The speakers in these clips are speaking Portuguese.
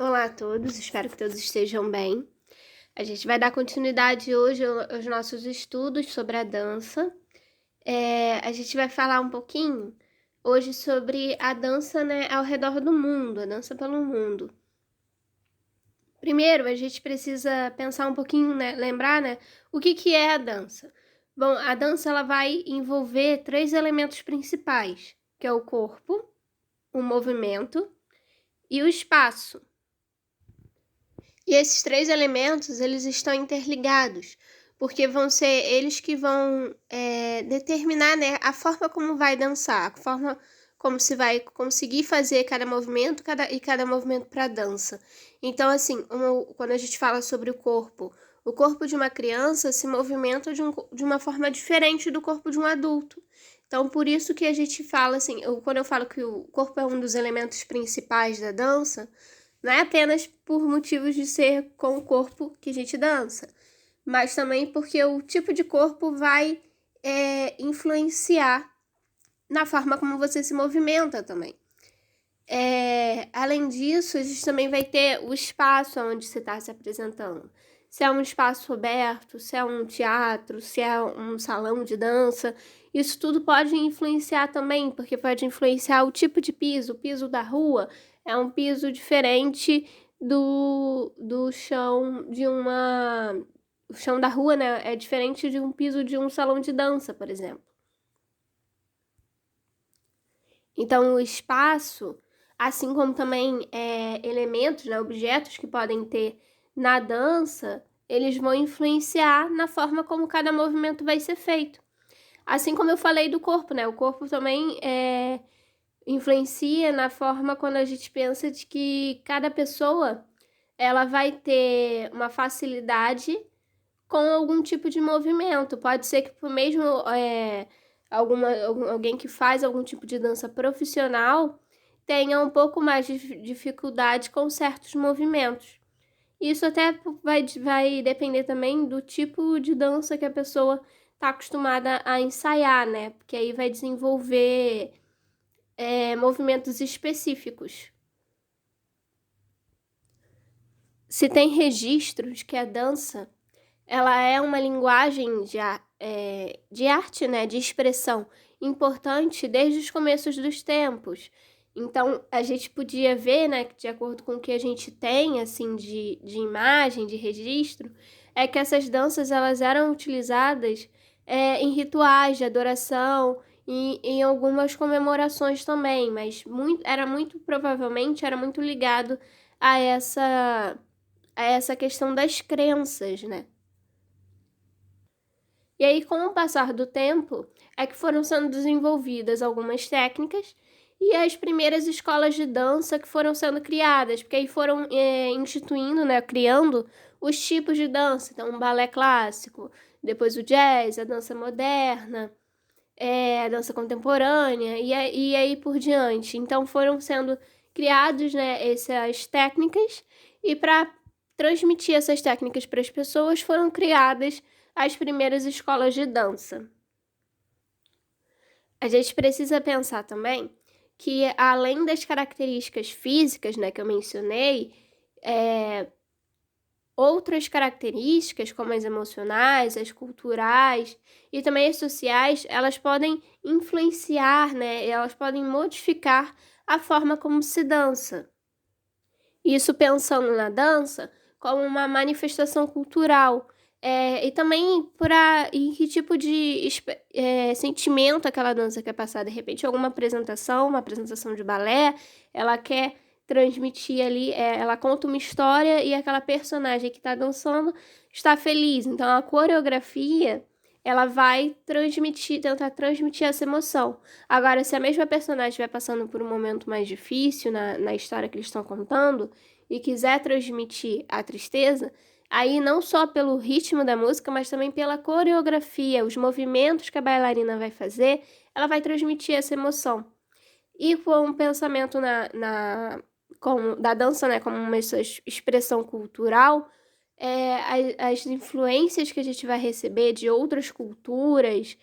Olá a todos, espero que todos estejam bem. A gente vai dar continuidade hoje aos nossos estudos sobre a dança. A gente vai falar um pouquinho hoje sobre a dança, né, ao redor do mundo, a dança pelo mundo. Primeiro, a gente precisa pensar um pouquinho, né, lembrar, né, o que é a dança. Bom, a dança ela vai envolver 3 elementos principais, que é o corpo, o movimento e o espaço. E esses 3 elementos, eles estão interligados, porque vão ser eles que vão determinar, né, a forma como vai dançar, a forma como se vai conseguir fazer cada movimento cada movimento para a dança. Então, assim, quando a gente fala sobre o corpo de uma criança se movimenta de uma forma diferente do corpo de um adulto. Então, por isso que a gente fala assim, quando eu falo que o corpo é um dos elementos principais da dança, não é apenas por motivos de ser com o corpo que a gente dança, mas também porque o tipo de corpo vai influenciar na forma como você se movimenta também. Além disso, a gente também vai ter o espaço onde você está se apresentando. Se é um espaço aberto, se é um teatro, se é um salão de dança, isso tudo pode influenciar também, porque pode influenciar o tipo de piso. O piso da rua é um piso diferente do chão de uma... O chão da rua, né, é diferente de um piso de um salão de dança, por exemplo. Então, o espaço, assim como também elementos, né, objetos que podem ter na dança, eles vão influenciar na forma como cada movimento vai ser feito. Assim como eu falei do corpo, né? O corpo também influencia na forma quando a gente pensa de que cada pessoa ela vai ter uma facilidade com algum tipo de movimento. Pode ser que por mesmo alguém que faz algum tipo de dança profissional tenha um pouco mais de dificuldade com certos movimentos. Isso até vai depender também do tipo de dança que a pessoa está acostumada a ensaiar, né? Porque aí vai desenvolver movimentos específicos. Se tem registros que a dança ela é uma linguagem de arte, né, de expressão importante desde os começos dos tempos. Então, a gente podia ver, né, que de acordo com o que a gente tem, assim, de imagem, de registro, é que essas danças, elas eram utilizadas em rituais de adoração e em algumas comemorações também, mas muito provavelmente, era muito ligado a essa questão das crenças, né? E aí, com o passar do tempo, é que foram sendo desenvolvidas algumas técnicas e as primeiras escolas de dança que foram sendo criadas, porque aí foram instituindo, né, criando os tipos de dança. Então, o balé clássico, depois o jazz, a dança moderna, a dança contemporânea e aí por diante. Então, foram sendo criados, né, essas técnicas e para transmitir essas técnicas para as pessoas foram criadas as primeiras escolas de dança. A gente precisa pensar também que, além das características físicas, né, que eu mencionei, outras características, como as emocionais, as culturais e também as sociais, elas podem influenciar, né, elas podem modificar a forma como se dança. Isso pensando na dança como uma manifestação cultural, e também em que tipo de sentimento aquela dança quer passar. De repente, uma apresentação de balé, ela quer transmitir ali, ela conta uma história e aquela personagem que está dançando está feliz. Então, a coreografia, ela vai tentar transmitir essa emoção. Agora, se a mesma personagem estiver passando por um momento mais difícil na história que eles estão contando e quiser transmitir a tristeza, aí não só pelo ritmo da música, mas também pela coreografia, os movimentos que a bailarina vai fazer, ela vai transmitir essa emoção. E com o pensamento da dança, né, como uma expressão cultural, as influências que a gente vai receber de outras culturas,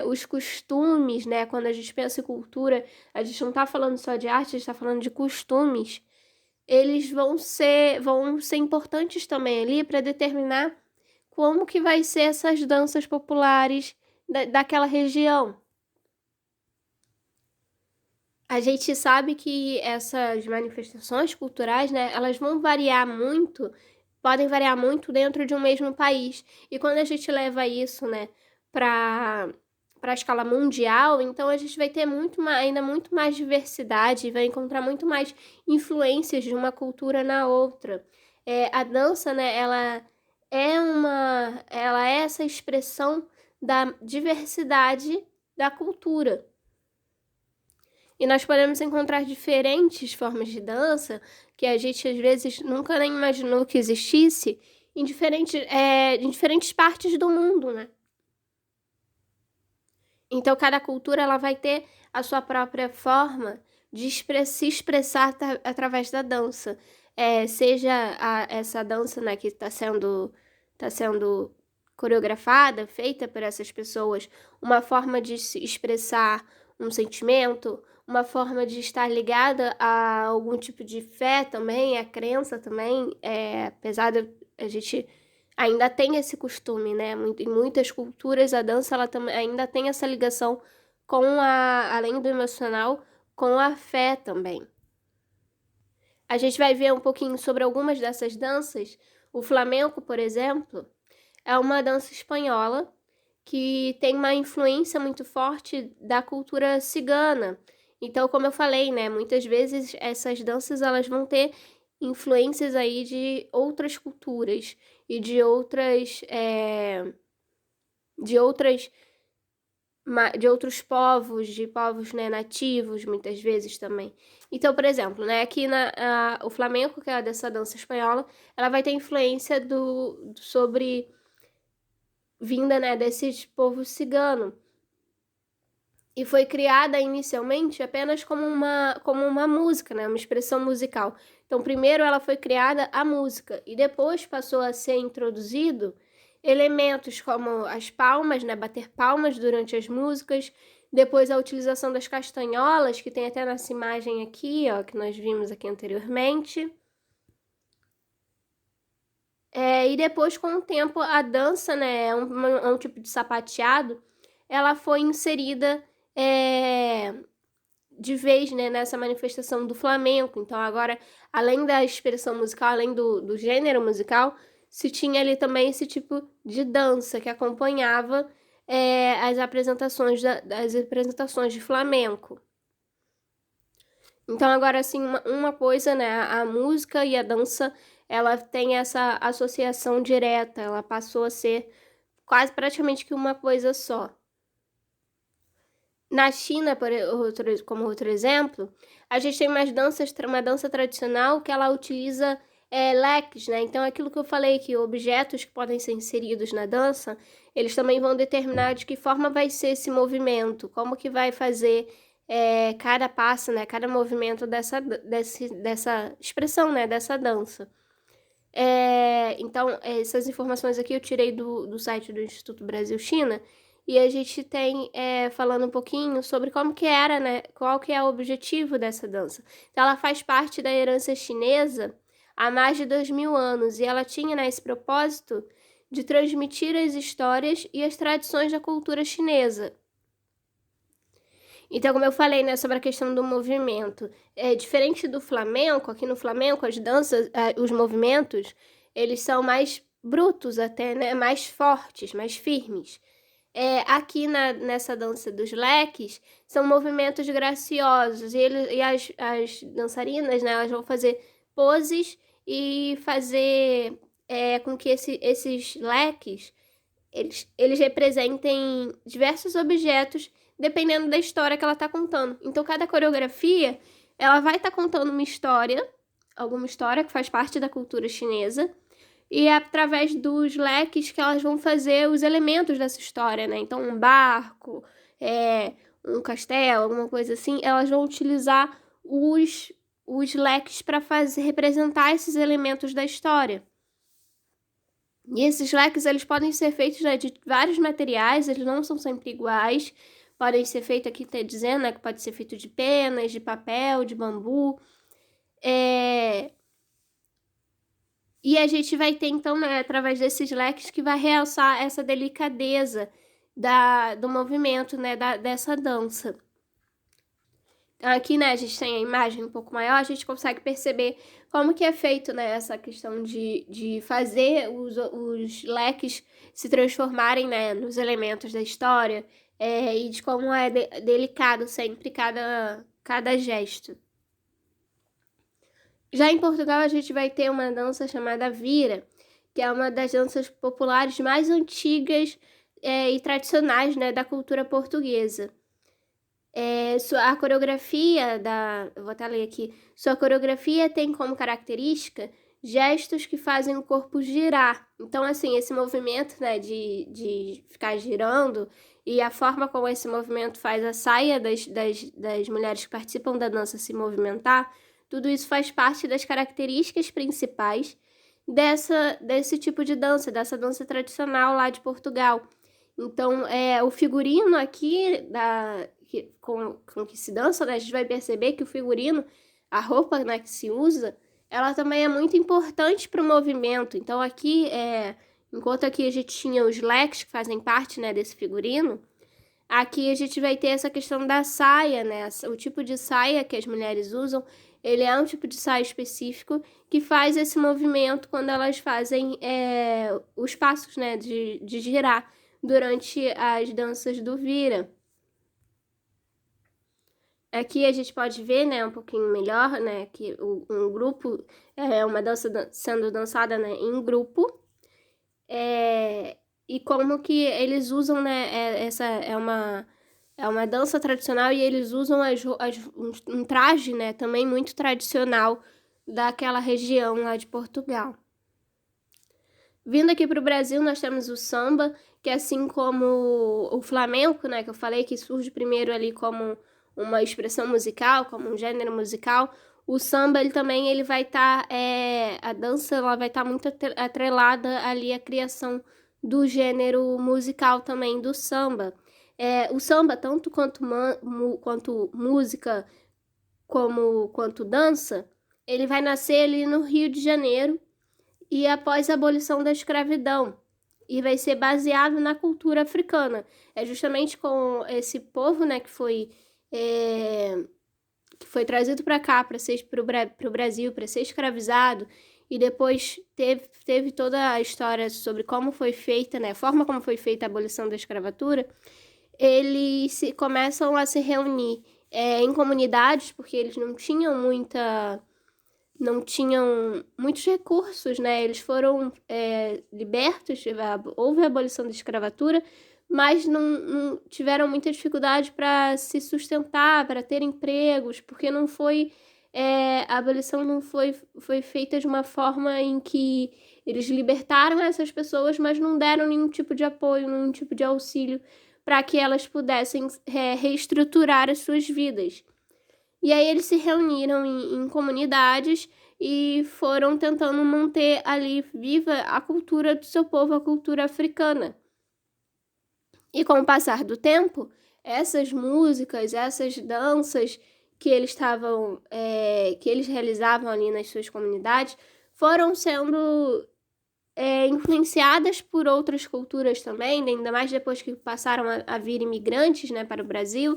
os costumes, né? Quando a gente pensa em cultura, a gente não está falando só de arte, a gente está falando de costumes. eles vão ser importantes também ali para determinar como que vai ser essas danças populares daquela região. A gente sabe que essas manifestações culturais, né, elas vão variar muito, podem variar muito dentro de um mesmo país. E quando a gente leva isso, né, para a escala mundial, então a gente vai ter ainda muito mais diversidade, vai encontrar muito mais influências de uma cultura na outra. A dança, né, ela é essa expressão da diversidade da cultura. E nós podemos encontrar diferentes formas de dança que a gente às vezes nunca nem imaginou que existisse em diferentes partes do mundo, né? Então, cada cultura ela vai ter a sua própria forma de se expressar através da dança. Seja essa dança, né, que tá sendo coreografada, feita por essas pessoas, uma forma de se expressar um sentimento, uma forma de estar ligada a algum tipo de fé também, a crença também, apesar de a gente ainda tem esse costume, né? Em muitas culturas a dança ela também ainda tem essa ligação além do emocional, com a fé também. A gente vai ver um pouquinho sobre algumas dessas danças. O flamenco, por exemplo, é uma dança espanhola que tem uma influência muito forte da cultura cigana. Então, como eu falei, né, muitas vezes essas danças elas vão ter influências aí de outras culturas e de outras de outros povos, de povos, né, nativos, muitas vezes também. Então, por exemplo, né, aqui o flamenco, que é dessa dança espanhola, ela vai ter influência sobre vinda, né, desse povo cigano. E foi criada inicialmente apenas como uma música, né, uma expressão musical. Então, primeiro ela foi criada a música e depois passou a ser introduzido elementos como as palmas, né, bater palmas durante as músicas, depois a utilização das castanholas, que tem até nessa imagem aqui, ó, que nós vimos aqui anteriormente. E depois, com o tempo, a dança, né, é um tipo de sapateado, ela foi inserida de vez, né, nessa manifestação do flamenco. Então, agora, além da expressão musical, além do gênero musical, se tinha ali também esse tipo de dança que acompanhava as apresentações das apresentações de flamenco. Então, agora, assim, uma coisa, né, a música e a dança, ela tem essa associação direta, ela passou a ser quase praticamente que uma coisa só. Na China, como outro exemplo, a gente tem uma dança tradicional que ela utiliza leques, né? Então, aquilo que eu falei, que objetos que podem ser inseridos na dança, eles também vão determinar de que forma vai ser esse movimento, como que vai fazer cada passo, né? Cada movimento dessa expressão, né? Dessa dança. Então, essas informações aqui eu tirei do site do Instituto Brasil-China, e a gente tem falando um pouquinho sobre como que era, né? Qual que é o objetivo dessa dança. Então, ela faz parte da herança chinesa há mais de 2000 anos, e ela tinha, né, esse propósito de transmitir as histórias e as tradições da cultura chinesa. Então, como eu falei, né, sobre a questão do movimento, diferente do flamenco, aqui no flamenco, as danças, os movimentos, eles são mais brutos até, né, mais fortes, mais firmes. Aqui nessa dança dos leques, são movimentos graciosos, e as dançarinas, né, elas vão fazer poses e fazer com que esses leques, eles representem diversos objetos, dependendo da história que ela está contando. Então, cada coreografia, ela vai estar contando uma história, alguma história que faz parte da cultura chinesa, e é através dos leques que elas vão fazer os elementos dessa história, né? Então, um barco, um castelo, alguma coisa assim, elas vão utilizar os leques para representar esses elementos da história. E esses leques, eles podem ser feitos, né, de vários materiais, eles não são sempre iguais. Podem ser feitos, aqui está dizendo, né, que pode ser feito de penas, de papel, de bambu. E a gente vai ter, então, né, através desses leques, que vai realçar essa delicadeza do movimento, né, dessa dança. Aqui, né, a gente tem a imagem um pouco maior, a gente consegue perceber como que é feito, né, essa questão de fazer os leques se transformarem, né, nos elementos da história, e de como é delicado sempre cada gesto. Já em Portugal, a gente vai ter uma dança chamada Vira, que é uma das danças populares mais antigas e tradicionais, né, da cultura portuguesa. A coreografia eu vou até ler aqui. Sua coreografia tem como característica gestos que fazem o corpo girar. Então, assim, esse movimento, né, de ficar girando e a forma como esse movimento faz a saia das mulheres que participam da dança se movimentar, tudo isso faz parte das características principais desse tipo de dança, dessa dança tradicional lá de Portugal. Então, o figurino aqui com que se dança, né, a gente vai perceber que o figurino, a roupa, né, que se usa, ela também é muito importante para o movimento. Então, aqui, enquanto aqui a gente tinha os leques que fazem parte, né, desse figurino, aqui a gente vai ter essa questão da saia, né? O tipo de saia que as mulheres usam, ele é um tipo de saia específico que faz esse movimento quando elas fazem os passos, né, de girar durante as danças do vira. Aqui a gente pode ver, né, um pouquinho melhor, né, que um grupo uma dança sendo dançada, né, em grupo, e como que eles usam, né, essa é uma dança tradicional e eles usam um traje, né, também muito tradicional daquela região lá de Portugal. Vindo aqui para o Brasil, nós temos o samba, que assim como o flamenco, né, que eu falei que surge primeiro ali como uma expressão musical, como um gênero musical, o samba ele vai estar, a dança ela vai estar muito atrelada ali à criação do gênero musical também do samba. O samba, tanto quanto música quanto dança, ele vai nascer ali no Rio de Janeiro e após a abolição da escravidão, e vai ser baseado na cultura africana. É justamente com esse povo, né, que foi trazido para cá para o Brasil, para ser escravizado, e depois teve toda a história sobre como foi feita, né, a forma como foi feita a abolição da escravatura. Eles começam a se reunir em comunidades, porque eles não tinham muitos recursos, né? Eles foram libertos, houve a abolição da escravatura, mas não tiveram muita dificuldade para se sustentar, para ter empregos, porque não foi a abolição não foi feita de uma forma em que eles libertaram essas pessoas, mas não deram nenhum tipo de apoio, nenhum tipo de auxílio para que elas pudessem reestruturar as suas vidas. E aí eles se reuniram em comunidades e foram tentando manter ali viva a cultura do seu povo, a cultura africana. E com o passar do tempo, essas músicas, essas danças que eles realizavam ali nas suas comunidades, foram sendo influenciadas por outras culturas também, ainda mais depois que passaram a vir imigrantes, né, para o Brasil.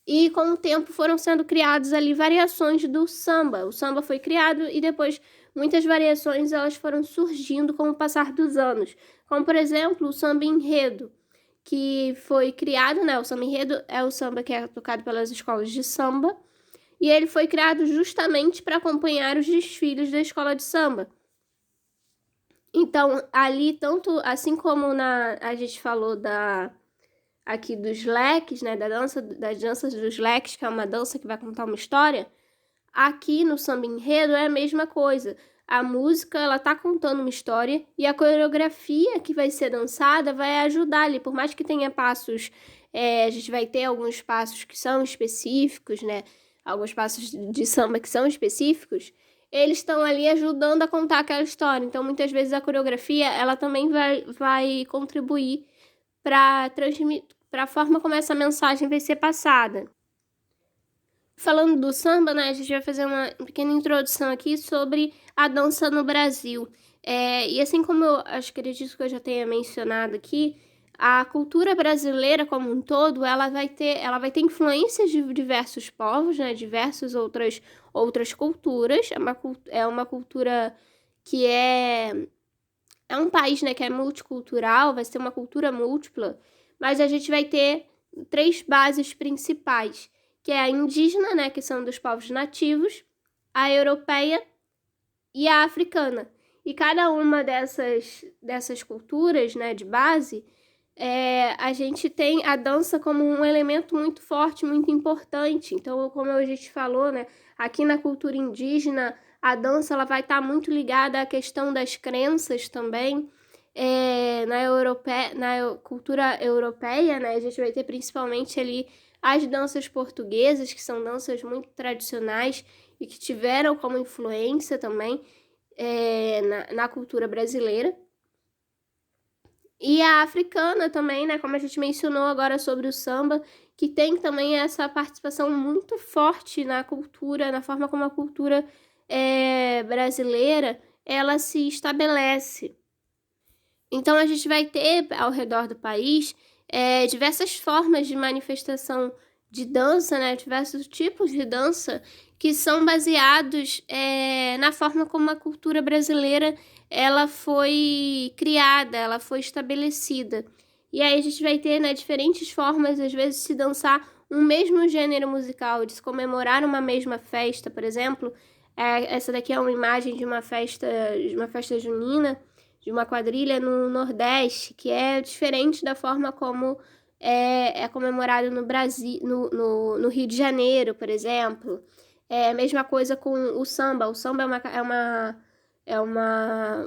E com o tempo foram sendo criadas ali variações do samba. O samba foi criado e depois muitas variações elas foram surgindo com o passar dos anos. Como, por exemplo, o samba enredo, que foi criado, né? O samba enredo é o samba que é tocado pelas escolas de samba. E ele foi criado justamente para acompanhar os desfiles da escola de samba. Então, ali, tanto assim como a gente falou aqui dos leques, né, das danças dos leques, que é uma dança que vai contar uma história, aqui no samba enredo é a mesma coisa. A música, ela tá contando uma história e a coreografia que vai ser dançada vai ajudar ali, por mais que tenha passos, a gente vai ter alguns passos que são específicos, né, alguns passos de samba que são específicos, eles estão ali ajudando a contar aquela história. Então, muitas vezes a coreografia, ela também vai contribuir para a forma como essa mensagem vai ser passada. Falando do samba, né, a gente vai fazer uma pequena introdução aqui sobre a dança no Brasil. E assim como eu acredito que eu já tenha mencionado aqui, a cultura brasileira como um todo, ela vai ter influências de diversos povos, né, diversas outras culturas. É uma cultura que é um país, né, que é multicultural, vai ser uma cultura múltipla, mas a gente vai ter três bases principais, que é a indígena, né, que são dos povos nativos, a europeia e a africana. E cada uma dessas culturas, né, de base, a gente tem a dança como um elemento muito forte, muito importante. Então, como a gente falou, né, aqui na cultura indígena, a dança ela vai estar muito ligada à questão das crenças também. Na cultura europeia, né, a gente vai ter principalmente ali as danças portuguesas, que são danças muito tradicionais e que tiveram como influência também na cultura brasileira. E a africana também, né, como a gente mencionou agora sobre o samba, que tem também essa participação muito forte na cultura, na forma como a cultura brasileira, ela se estabelece. Então, a gente vai ter ao redor do país diversas formas de manifestação de dança, né? Diversos tipos de dança que são baseados na forma como a cultura brasileira ela foi criada, ela foi estabelecida. E aí a gente vai ter, né, diferentes formas, às vezes, de se dançar um mesmo gênero musical, de se comemorar uma mesma festa, por exemplo. Essa daqui é uma imagem de uma festa junina, de uma quadrilha no Nordeste, que é diferente da forma como é comemorado no Brasil, no Rio de Janeiro, por exemplo. É a mesma coisa com o samba. O samba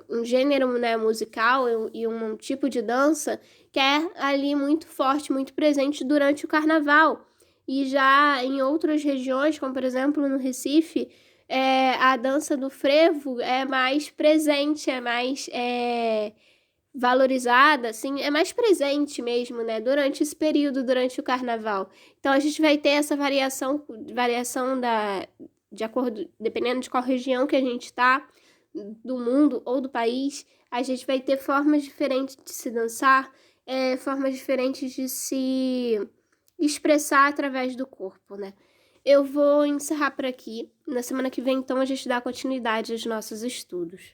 um gênero, né, musical e um tipo de dança que é ali muito forte, muito presente durante o carnaval. E já em outras regiões, como por exemplo no Recife, a dança do frevo é mais presente, é mais valorizada, assim, é mais presente mesmo, né, durante esse período, durante o carnaval. Então a gente vai ter essa variação de acordo, dependendo de qual região que a gente está, do mundo ou do país, a gente vai ter formas diferentes de se dançar, formas diferentes de se expressar através do corpo, né? Eu vou encerrar por aqui. Na semana que vem, então, a gente dá continuidade aos nossos estudos.